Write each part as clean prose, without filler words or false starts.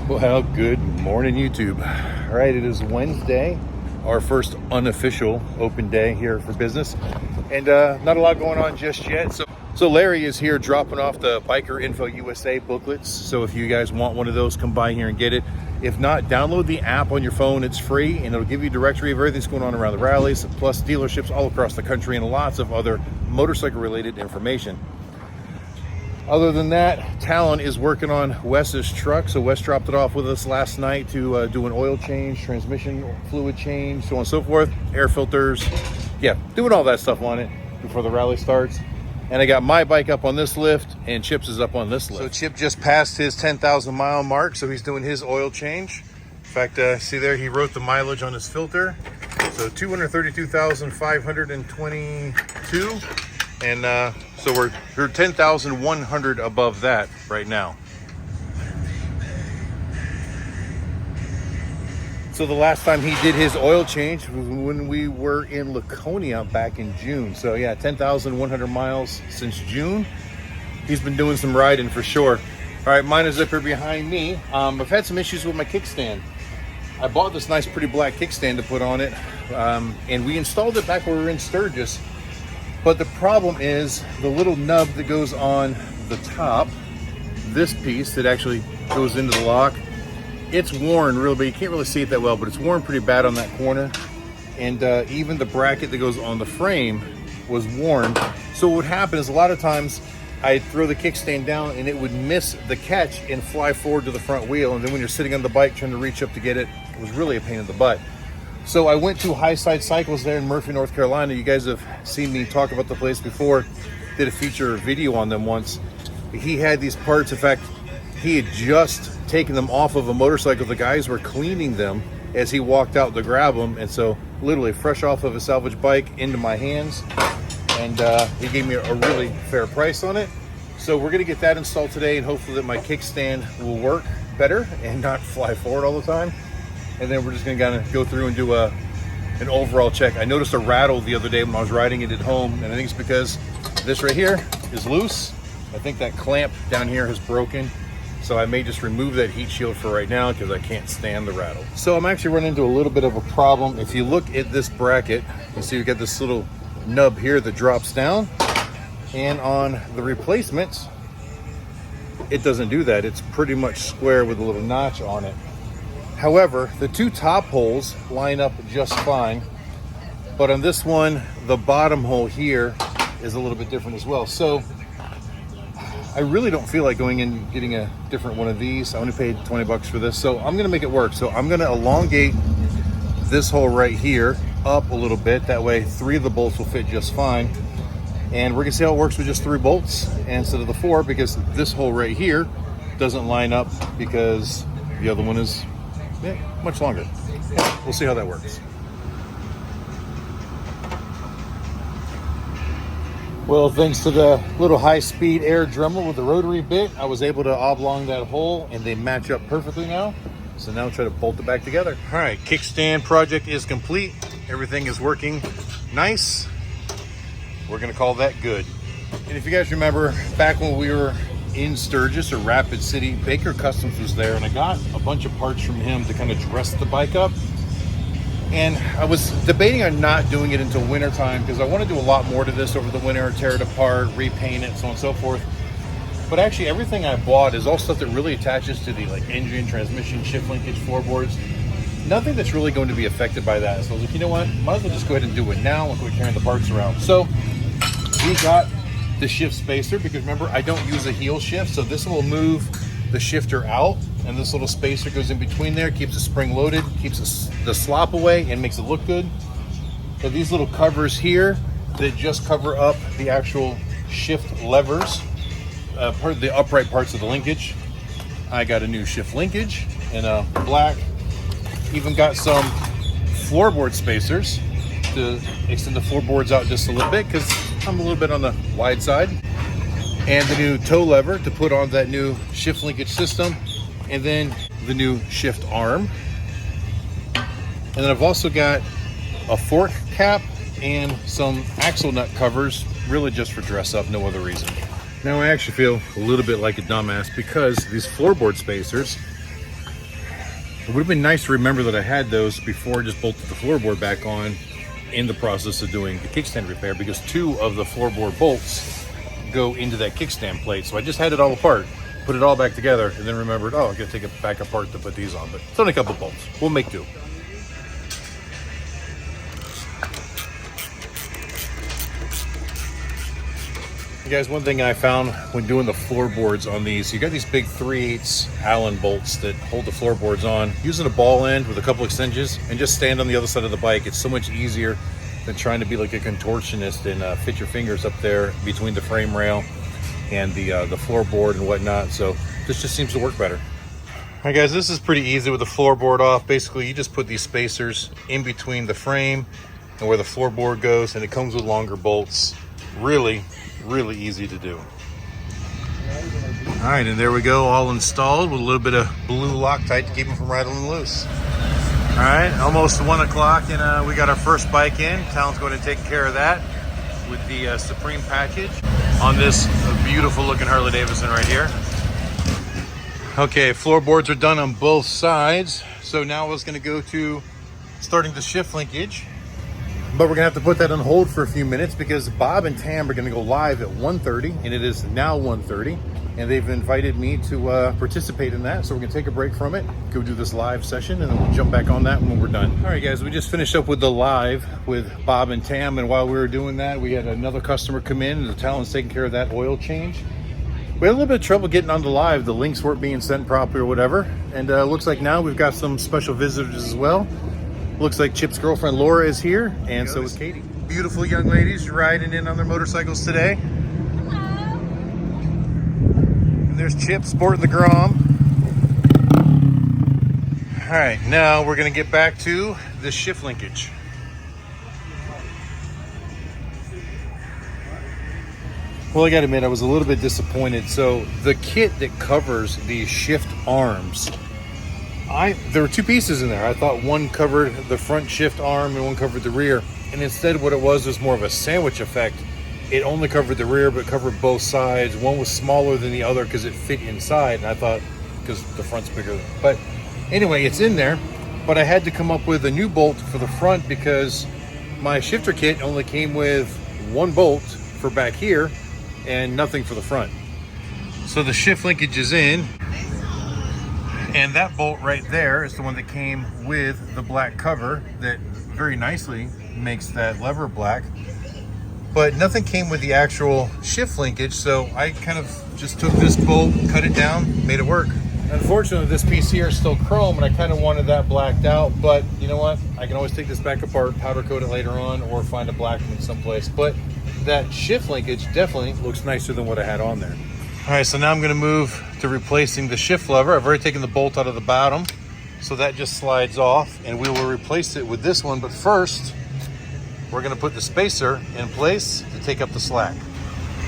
Well, good morning, YouTube. All right, it is Wednesday, our first unofficial open day here for business, and not a lot going on just yet. So Larry is here dropping off the Biker Info USA booklets. So if you guys want one of those, come by here and get it. If not, download the app on your phone. It's free, and it'll give you a directory of everything that's going on around the rallies, plus dealerships all across the country, and lots of other motorcycle-related information. Other than that, Talon is working on Wes's truck. So Wes dropped it off with us last night to do an oil change, transmission fluid change, so on and so forth, air filters. Yeah, doing all that stuff on it before the rally starts. And I got my bike up on this lift, and Chip's is up on this lift. So Chip just passed his 10,000 mile mark, so he's doing his oil change. In fact, see there, he wrote the mileage on his filter. So 232,522. And so we're 10,100 above that right now. So the last time he did his oil change was when we were in Laconia back in June. So yeah, 10,100 miles since June. He's been doing some riding for sure. All right, mine is up here behind me. I've had some issues with my kickstand. I bought this nice, pretty black kickstand to put on it. And we installed it back when we were in Sturgis. But the problem is the little nub that goes on the top, this piece that actually goes into the lock, it's worn real bad. You can't really see it that well, but it's worn pretty bad on that corner. And even the bracket that goes on the frame was worn. So what would happen is a lot of times I'd throw the kickstand down and it would miss the catch and fly forward to the front wheel. And then when you're sitting on the bike trying to reach up to get it, it was really a pain in the butt. So I went to HIGHSIDE Cycles there in Murphy, North Carolina. You guys have seen me talk about the place before. Did a feature video on them once. He had these parts. In fact, he had just taken them off of a motorcycle. The guys were cleaning them as he walked out to grab them. And so literally fresh off of a salvage bike into my hands. And he gave me a really fair price on it. So we're gonna get that installed today, and hopefully that my kickstand will work better and not fly forward all the time. And then we're just gonna kind of go through and do an overall check. I noticed a rattle the other day when I was riding it at home, and I think it's because this right here is loose. I think that clamp down here has broken. So I may just remove that heat shield for right now because I can't stand the rattle. So I'm actually running into a little bit of a problem. If you look at this bracket, you see we got this little nub here that drops down. And on the replacements, it doesn't do that. It's pretty much square with a little notch on it. However, the two top holes line up just fine, but on this one, the bottom hole here is a little bit different as well. So I really don't feel like going in and getting a different one of these. I only paid 20 bucks for this, so I'm gonna make it work. So I'm gonna elongate this hole right here up a little bit. That way 3 of the bolts will fit just fine. And we're gonna see how it works with just 3 bolts instead of the 4, because this hole right here doesn't line up because the other one is much longer. We'll see how that works. Well, thanks to the little high-speed air Dremel with the rotary bit, I was able to oblong that hole, and they match up perfectly now. So now I'll try to bolt it back together. All right, kickstand project is complete. Everything is working nice. We're gonna call that good. And if you guys remember, back when we were in Sturgis or Rapid City, Baker Customs was there, and I got a bunch of parts from him to kind of dress the bike up. And I was debating on not doing it until winter time because I want to do a lot more to this over the winter, tear it apart, repaint it, so on and so forth. But actually everything I bought is all stuff that really attaches to the engine, transmission, shift linkage, floorboards. Nothing that's really going to be affected by that. So I was like, you know what, might as well just go ahead and do it now when we're carrying the parts around. So we got the shift spacer, because remember, I don't use a heel shift, so this will move the shifter out, and this little spacer goes in between there, keeps the spring loaded, keeps the slop away, and makes it look good. So these little covers here that just cover up the actual shift levers, part of the upright parts of the linkage. I got a new shift linkage in black. Even got some floorboard spacers to extend the floorboards out just a little bit, because I'm a little bit on the wide side. And the new toe lever to put on that new shift linkage system, and then the new shift arm. And then I've also got a fork cap and some axle nut covers, really just for dress up, no other reason. Now I actually feel a little bit like a dumbass because these floorboard spacers It would have been nice to remember that I had those before I just bolted the floorboard back on in the process of doing the kickstand repair, because 2 of the floorboard bolts go into that kickstand plate. So I just had it all apart, put it all back together, and then remembered, oh, I gotta take it back apart to put these on. But it's only a couple bolts. We'll make do. You guys, one thing I found when doing the floorboards on these, you got these big 3/8 Allen bolts that hold the floorboards on. Using a ball end with a couple extensions and just stand on the other side of the bike, it's so much easier than trying to be like a contortionist and fit your fingers up there between the frame rail and the floorboard and whatnot. So this just seems to work better. All right, guys, this is pretty easy with the floorboard off. Basically, you just put these spacers in between the frame and where the floorboard goes, and it comes with longer bolts. Really easy to do. All right, and there we go, all installed with a little bit of blue Loctite to keep them from rattling loose. All right, almost 1 o'clock, and we got our first bike in. Talon's going to take care of that with the Supreme package on this beautiful looking Harley Davidson right here. Okay, floorboards are done on both sides. So now I was going to go to starting the shift linkage. But we're gonna have to put that on hold for a few minutes because Bob and Tam are gonna go live at 1:30, and it is now 1:30, and they've invited me to participate in that. So we're gonna take a break from it, go do this live session, and then we'll jump back on that when we're done. All right, guys, we just finished up with the live with Bob and Tam, and while we were doing that, we had another customer come in, and the Talon's taking care of that oil change. We had a little bit of trouble getting on the live. The links weren't being sent properly or whatever, and looks like now we've got some special visitors as well. Looks like Chip's girlfriend Laura is here, and so is Katie. Beautiful young ladies riding in on their motorcycles today. Hello. And there's Chip sporting the Grom. All right, now we're gonna get back to the shift linkage. Well, I gotta admit, I was a little bit disappointed. So the kit that covers the shift arms, there were 2 pieces in there. I thought one covered the front shift arm and one covered the rear. And instead what it was more of a sandwich effect. It only covered the rear, but covered both sides. One was smaller than the other because it fit inside. And I thought, because the front's bigger. But anyway, it's in there. But I had to come up with a new bolt for the front because my shifter kit only came with 1 bolt for back here and nothing for the front. So the shift linkage is in. And that bolt right there is the one that came with the black cover that very nicely makes that lever black. But nothing came with the actual shift linkage, so I kind of just took this bolt, cut it down, made it work. Unfortunately, this piece here is still chrome, and I kind of wanted that blacked out, but you know what? I can always take this back apart, powder coat it later on, or find a black one someplace. But that shift linkage definitely looks nicer than what I had on there. All right, so now I'm gonna move to replacing the shift lever. I've already taken the bolt out of the bottom, so that just slides off, and we will replace it with this one. But first, we're gonna put the spacer in place to take up the slack.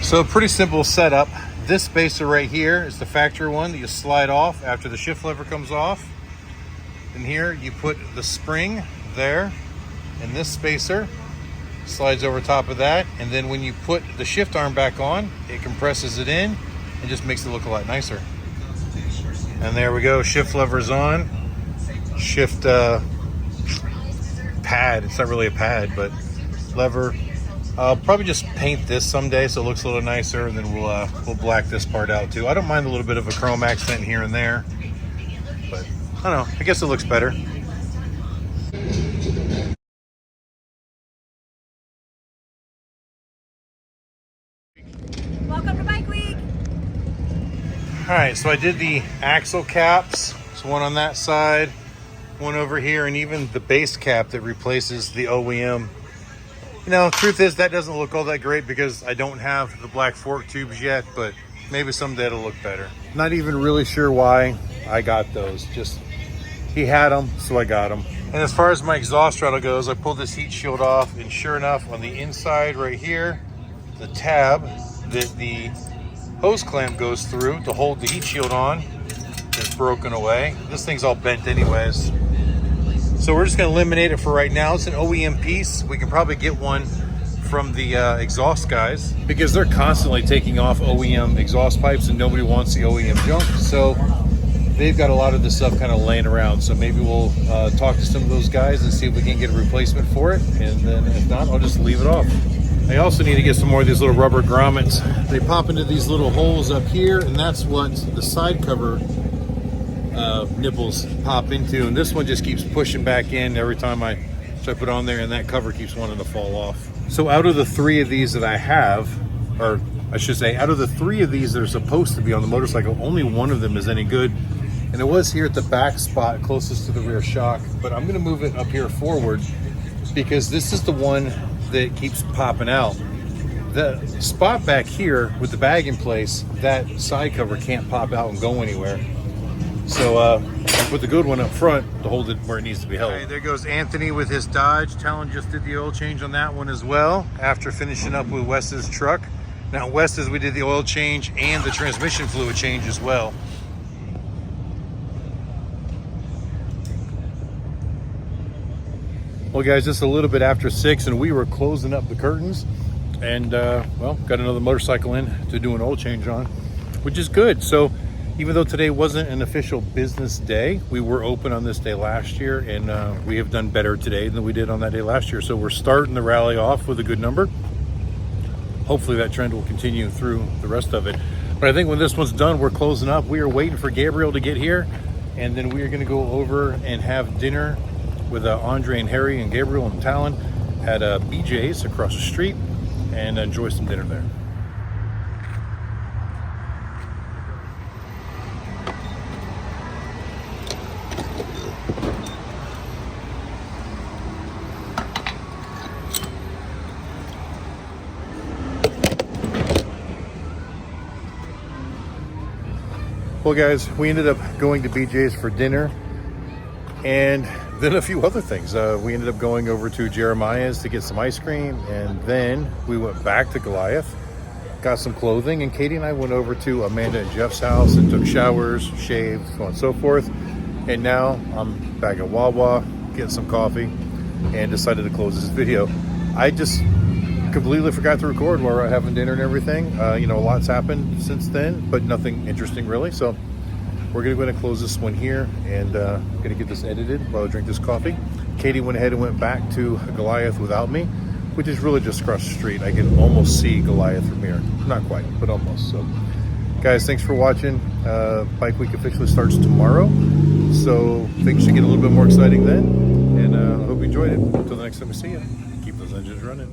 So a pretty simple setup. This spacer right here is the factory one that you slide off after the shift lever comes off. And here you put the spring there, and this spacer slides over top of that. And then when you put the shift arm back on, it compresses it in and just makes it look a lot nicer. And there we go, shift lever's on. Shift pad, it's not really a pad, but lever. I'll probably just paint this someday so it looks a little nicer, and then we'll black this part out too. I don't mind a little bit of a chrome accent here and there, but I don't know, I guess it looks better. Welcome to Bike Week. All right, so I did the axle caps. So one on that side, one over here, and even the base cap that replaces the OEM. You know, truth is that doesn't look all that great because I don't have the black fork tubes yet, but maybe someday it'll look better. Not even really sure why I got those. Just, he had them, so I got them. And as far as my exhaust throttle goes, I pulled this heat shield off, and sure enough, on the inside right here, the tab that the hose clamp goes through to hold the heat shield on is broken away. This thing's all bent anyways. So we're just gonna eliminate it for right now. It's an OEM piece. We can probably get one from the exhaust guys because they're constantly taking off OEM exhaust pipes and nobody wants the OEM junk. So they've got a lot of this stuff kind of laying around. So maybe we'll talk to some of those guys and see if we can get a replacement for it. And then if not, I'll just leave it off. I also need to get some more of these little rubber grommets. They pop into these little holes up here, and that's what the side cover nipples pop into. And this one just keeps pushing back in every time I try to put on there, and that cover keeps wanting to fall off. So out of the 3 of these that I have, or I should say, out of the 3 of these that are supposed to be on the motorcycle, only one of them is any good. And it was here at the back spot closest to the rear shock, but I'm gonna move it up here forward because this is the one that keeps popping out. The spot back here with the bag in place, that side cover can't pop out and go anywhere. So I put the good one up front to hold it where it needs to be held. Okay, there goes Anthony with his Dodge. Talon just did the oil change on that one as well after finishing up with Wes's truck. Now Wes's, we did the oil change and the transmission fluid change as well. Well guys, just a little bit after 6 and we were closing up the curtains and well, got another motorcycle in to do an oil change on, which is good. So even though today wasn't an official business day, we were open on this day last year, and we have done better today than we did on that day last year. So we're starting the rally off with a good number. Hopefully that trend will continue through the rest of it. But I think when this one's done, we're closing up. We are waiting for Gabriel to get here, and then we are gonna go over and have dinner with Andre and Harry and Gabriel and Talon at BJ's across the street and enjoy some dinner there. Well guys, we ended up going to BJ's for dinner and then a few other things. We ended up going over to Jeremiah's to get some ice cream, and then we went back to Goliath, got some clothing, and Katie and I went over to Amanda and Jeff's house and took showers, shaved, so on and so forth. And now I'm back at Wawa getting some coffee and decided to close this video. I just completely forgot to record while we're having dinner and everything. You know, a lot's happened since then, but nothing interesting really. So we're gonna go ahead and close this one here and gonna get this edited while I drink this coffee. Katie went ahead and went back to Goliath without me, which is really just across the street. I can almost see Goliath from here. Not quite, but almost. So guys, thanks for watching. Bike Week officially starts tomorrow, so things should get a little bit more exciting then. And I hope you enjoyed it. Until the next time we see you, keep those engines running.